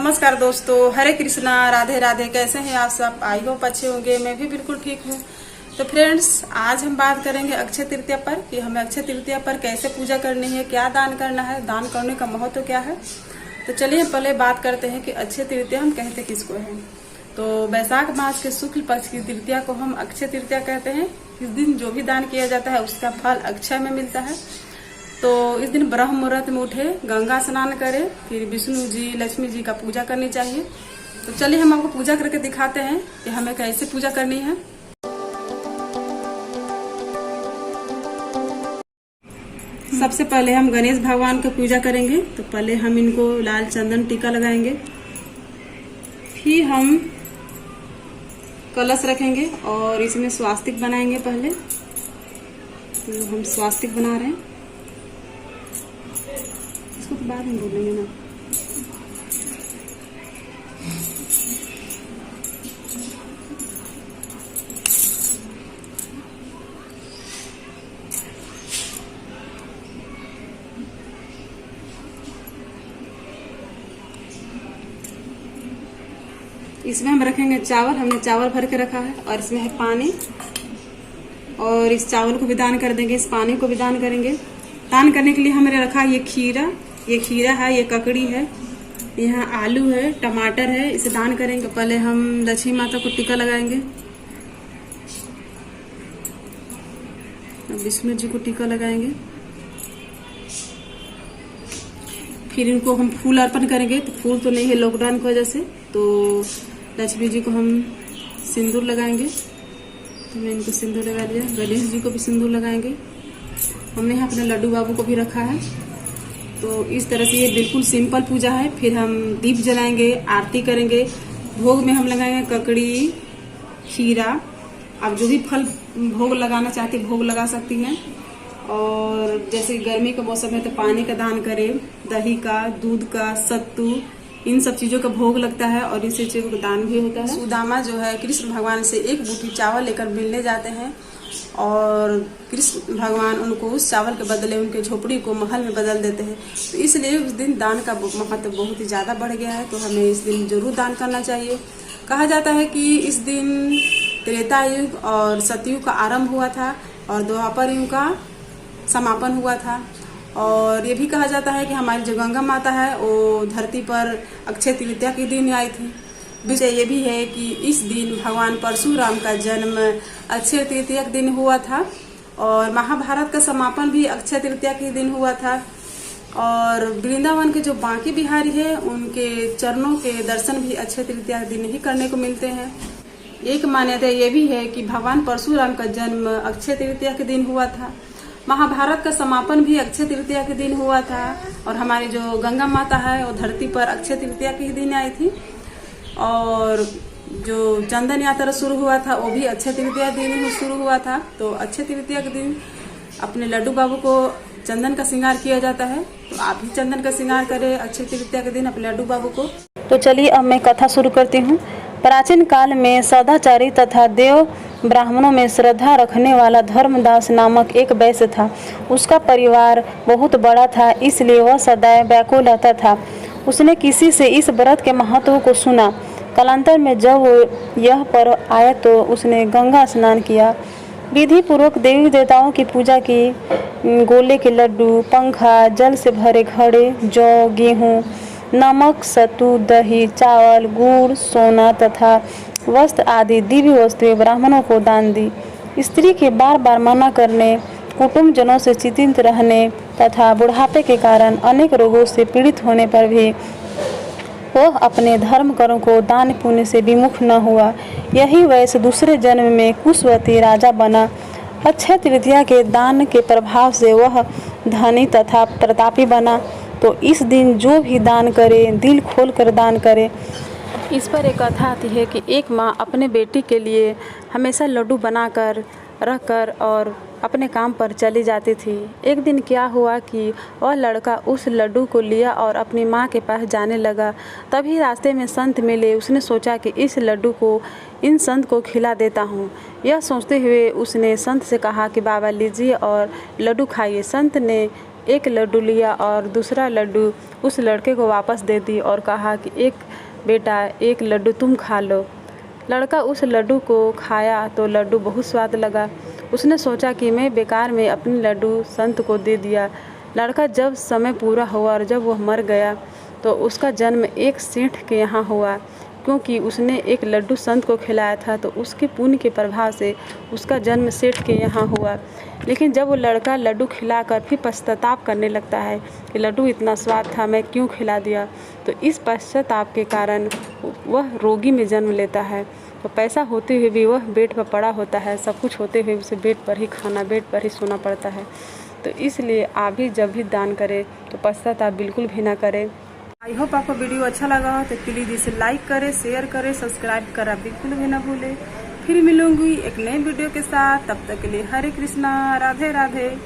नमस्कार दोस्तों, हरे कृष्णा, राधे राधे। कैसे हैं आप सब? आई होप अच्छे होंगे। मैं भी बिल्कुल ठीक हूँ। तो फ्रेंड्स, आज हम बात करेंगे अक्षय तृतीया पर कि हमें अक्षय तृतीया पर कैसे पूजा करनी है, क्या दान करना है, दान करने का महत्व क्या है। तो चलिए पहले बात करते हैं कि अक्षय तृतीया हम कहते किसको हैं। तो वैशाख मास के शुक्ल पक्ष की तृतीया को हम अक्षय तृतीया कहते हैं। इस दिन जो भी दान किया जाता है उसका फल अक्षय में मिलता है। तो इस दिन ब्रह्म मुहूर्त में उठे, गंगा स्नान करें, फिर विष्णु जी लक्ष्मी जी का पूजा करनी चाहिए। तो चलिए हम आपको पूजा करके दिखाते हैं कि हमें कैसे पूजा करनी है। सबसे पहले हम गणेश भगवान की पूजा करेंगे। तो पहले हम इनको लाल चंदन टीका लगाएंगे, फिर हम कलश रखेंगे और इसमें स्वास्तिक बनाएंगे। पहले तो हम स्वास्तिक बना रहे हैं, इसको तो बाद में बोलेंगे ना। इसमें हम रखेंगे चावल। हमने चावल भर के रखा है और इसमें है पानी, और इस चावल को भी दान कर देंगे, इस पानी को भी दान करेंगे। दान करने के लिए हमने रखा ये खीरा है, ये ककड़ी है, यहाँ आलू है, टमाटर है, इसे दान करेंगे। पहले हम लक्ष्मी माता को टीका लगाएंगे, विष्णु जी को टीका लगाएंगे, फिर इनको हम फूल अर्पण करेंगे। तो फूल तो नहीं है लॉकडाउन की वजह से, तो लक्ष्मी जी को हम सिंदूर लगाएंगे। तो मैं इनको सिंदूर लगा दिया। गणेश जी को भी सिंदूर लगाएंगे। हमने यहाँ अपने लड्डू बाबू को भी रखा है। तो इस तरह से ये बिल्कुल सिंपल पूजा है। फिर हम दीप जलाएंगे, आरती करेंगे। भोग में हम लगाएंगे ककड़ी, खीरा। आप जो भी फल भोग लगाना चाहते भोग लगा सकती हैं। और जैसे गर्मी का मौसम है तो पानी का दान करें, दही का, दूध का, सत्तू, इन सब चीजों का भोग लगता है और इस चीजों का दान भी होता है। सुदामा जो है कृष्ण भगवान से एक बूटी चावल लेकर मिलने जाते हैं और कृष्ण भगवान उनको उस चावल के बदले उनके झोपड़ी को महल में बदल देते हैं। तो इसलिए उस दिन दान का महत्व बहुत ही ज्यादा बढ़ गया है। तो हमें इस दिन जरूर दान करना चाहिए। कहा जाता है कि इस दिन त्रेता युग और सतयुग का आरंभ हुआ था और द्वापर युग का समापन हुआ था। और ये भी कहा जाता है कि हमारी जो गंगा माता है वो धरती पर अक्षय तृतीया के दिन आई थी। विषय ये भी है कि इस दिन भगवान परशुराम का जन्म अक्षय तृतीया के दिन हुआ था और महाभारत का समापन भी अक्षय तृतीया के दिन हुआ था। और वृंदावन के जो बांके बिहारी है उनके चरणों के दर्शन भी अक्षय तृतीया के दिन ही करने को मिलते हैं। एक मान्यता ये भी है कि भगवान परशुराम का जन्म अक्षय तृतीया के दिन हुआ था। महाभारत का समापन भी अक्षय तृतीया के दिन हुआ था और हमारी जो गंगा माता है वो धरती पर अक्षय तृतीया के दिन आई थी। और जो चंदन यात्रा शुरू हुआ था वो भी अक्षय तृतीया के दिन ही शुरू हुआ था। तो अक्षय तृतीया के दिन अपने लड्डू बाबू को चंदन का श्रृंगार किया जाता है। तो आप भी चंदन का श्रृंगार करें अक्षय तृतीया के दिन अपने लड्डू बाबू को। तो चलिए अब मैं कथा शुरू करती हूँ। प्राचीन काल में सदाचारी तथा देव ब्राह्मणों में श्रद्धा रखने वाला धर्मदास नामक एक वैश्य था। उसका परिवार बहुत बड़ा था, इसलिए वह सदैव व्याकुल रहता था। उसने किसी से इस व्रत के महत्व को सुना। कालांतर में जब वो यह पर्व आया तो उसने गंगा स्नान किया, विधि पूर्वक देवी देवताओं की पूजा की। गोले के लड्डू, पंखा, जल से भरे घड़े, जौ, गेहूँ, नमक, सत्तू, दही, चावल, गुड़, सोना तथा वस्त्र आदि दिव्य वस्तुएं ब्राह्मणों को दान दी। स्त्री के बार बार मना करने, कुटुंबजनों से चिंतित रहने तथा बुढ़ापे के कारण अनेक रोगों से पीड़ित होने पर भी वह अपने धर्म कर्म को दान पुण्य से विमुख न हुआ। यही वैश्य दूसरे जन्म में कुशवती राजा बना। अक्षय तृतीया के दान के प्रभाव से वह धनी तथा प्रतापी बना। तो इस दिन जो भी दान करे दिल खोल कर दान करे। इस पर एक कथा आती है कि एक माँ अपने बेटी के लिए हमेशा लड्डू बनाकर रखकर और अपने काम पर चली जाती थी। एक दिन क्या हुआ कि वह लड़का उस लड्डू को लिया और अपनी माँ के पास जाने लगा। तभी रास्ते में संत मिले। उसने सोचा कि इस लड्डू को इन संत को खिला देता हूँ। यह सोचते हुए उसने संत से कहा कि बाबा लीजिए और लड्डू खाइए। संत ने एक लड्डू लिया और दूसरा लड्डू उस लड़के को वापस दे दी और कहा कि एक बेटा एक लड्डू तुम खा लो। लड़का उस लड्डू को खाया तो लड्डू बहुत स्वाद लगा। उसने सोचा कि मैं बेकार में अपने लड्डू संत को दे दिया। लड़का जब समय पूरा हुआ और जब वह मर गया तो उसका जन्म एक सेठ के यहाँ हुआ, क्योंकि उसने एक लड्डू संत को खिलाया था तो उसके पुण्य के प्रभाव से उसका जन्म सेठ के यहाँ हुआ। लेकिन जब वो लड़का लड्डू खिलाकर फिर पश्चाताप करने लगता है कि लड्डू इतना स्वाद था, मैं क्यों खिला दिया, तो इस पश्चाताप के कारण वह रोगी में जन्म लेता है। तो पैसा होते हुए भी वह बेड पर पड़ा होता है, सब कुछ होते हुए उसे बेड पर ही खाना, बेड पर ही सोना पड़ता है। तो इसलिए आप भी जब भी दान करें तो पश्चाताप बिल्कुल भी ना करें। आई होप आपको वीडियो अच्छा लगा हो तो प्लीज़ इसे लाइक करें, शेयर करें, सब्सक्राइब करा बिल्कुल भी ना भूलें। फिर मिलूंगी एक नए वीडियो के साथ, तब तक के लिए हरे कृष्णा, राधे राधे।